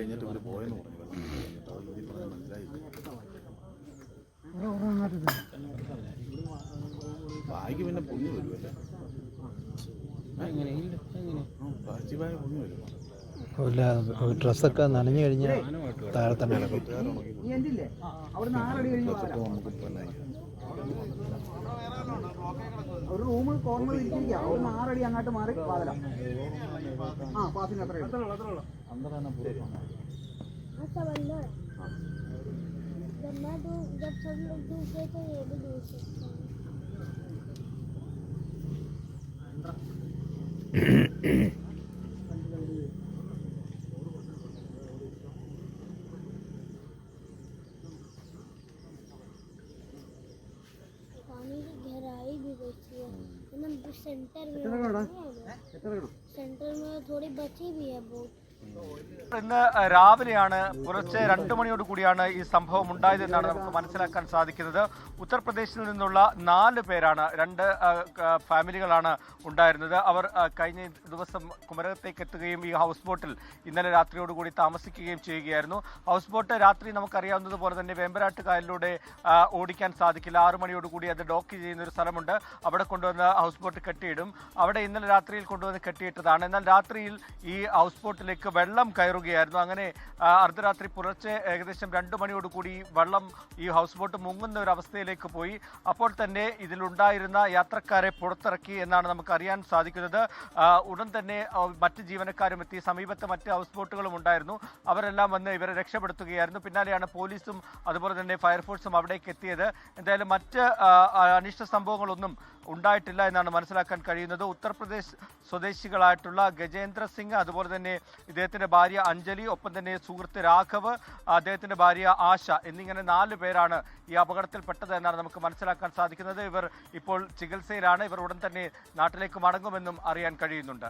കഴിഞ്ഞിട്ട് ഇവർ പോയെന്ന് പറഞ്ഞു. മനസ്സിലായില്ല. ബാഗ് പിന്നെ പൊങ്ങി വരുമല്ലേ? ബാജിബായ പൊങ്ങി വരും. ഡ്രസ്സൊക്കെ നനഞ്ഞു കഴിഞ്ഞാൽ താഴെ തന്നെ നമുക്ക് ഒരു റൂം കോർണർ ഇരിക്കുക. ഒരു 6 അടി അങ്ങോട്ട് മാറി വാതില. പാസിന് അത്ര जब सब लोग दूसरे तो ये भी दूर सकते हैं। पानी की गहराई भी बची है। सेंटर में थोड़ी बची भी है बहुत। ഇന്ന് രാവിലെയാണ് പുലർച്ചെ 2 മണിയോട് കൂടിയാണ് ഈ സംഭവം ഉണ്ടായതെന്നാണ് നമുക്ക് മനസ്സിലാക്കാൻ സാധിക്കുന്നത്. ഉത്തർപ്രദേശിൽ നിന്നുള്ള 4 പേരാണ്, 2 ഫാമിലികളാണ് ഉണ്ടായിരുന്നത്. അവർ കഴിഞ്ഞ ദിവസം കുമരകത്തേക്ക് എത്തുകയും ഈ ഹൗസ് ബോട്ടിൽ ഇന്നലെ രാത്രിയോടുകൂടി താമസിക്കുകയും ചെയ്യുകയായിരുന്നു. ഹൗസ് ബോട്ട് രാത്രി നമുക്കറിയാവുന്നതുപോലെ തന്നെ വേമ്പനാട്ട് കായലിലൂടെ ഓടിക്കാൻ സാധിക്കില്ല. 6 മണിയോടുകൂടി അത് ഡോക്ക് ചെയ്യുന്ന ഒരു സ്ഥലമുണ്ട്. അവിടെ കൊണ്ടുവന്ന് ഹൗസ് ബോട്ട് കെട്ടിയിടും. അവിടെ ഇന്നലെ രാത്രിയിൽ കൊണ്ടുവന്ന് കെട്ടിയിട്ടതാണ്. എന്നാൽ രാത്രിയിൽ ഈ ഹൗസ് ബോട്ടിലേക്ക് വെള്ളം കയറുകയായിരുന്നു. അങ്ങനെ അർദ്ധരാത്രി പുലർച്ചെ ഏകദേശം 2 മണിയോടുകൂടി വെള്ളം ഈ ഹൗസ് ബോട്ട് മുങ്ങുന്ന ഒരു അവസ്ഥയിലേക്ക് പോയി. അപ്പോൾ തന്നെ ഇതിലുണ്ടായിരുന്ന യാത്രക്കാരെ പുറത്തിറക്കി എന്നാണ് നമുക്ക് അറിയാൻ സാധിക്കുന്നത്. ഉടൻ തന്നെ മറ്റ് ജീവനക്കാരും എത്തി. സമീപത്ത് മറ്റ് ഹൗസ് ബോട്ടുകളും ഉണ്ടായിരുന്നു. അവരെല്ലാം വന്ന് ഇവരെ രക്ഷപ്പെടുത്തുകയായിരുന്നു. പിന്നാലെയാണ് പോലീസും അതുപോലെ തന്നെ ഫയർഫോഴ്സും അവിടേക്ക് എത്തിയത്. എന്തായാലും മറ്റ് അനിഷ്ട സംഭവങ്ങളൊന്നും ഉണ്ടായിട്ടില്ല എന്നാണ് മനസ്സിലാക്കാൻ കഴിയുന്നത്. ഉത്തർപ്രദേശ് സ്വദേശികളായിട്ടുള്ള ഗജേന്ദ്ര സിംഗ്, അതുപോലെ തന്നെ ഇദ്ദേഹത്തിന്റെ ഭാര്യ അഞ്ജലി, ഒപ്പം തന്നെ സുഹൃത്ത് രാഘവ്, അദ്ദേഹത്തിന്റെ ഭാര്യ ആശ എന്നിങ്ങനെ 4 പേരാണ് ഈ അപകടത്തിൽപ്പെട്ടത് എന്നാണ് നമുക്ക് മനസ്സിലാക്കാൻ സാധിക്കുന്നത്. ഇവർ ഇപ്പോൾ ചികിത്സയിലാണ്. ഇവർ ഉടൻ തന്നെ നാട്ടിലേക്ക് മടങ്ങുമെന്നും അറിയാൻ കഴിയുന്നുണ്ട്.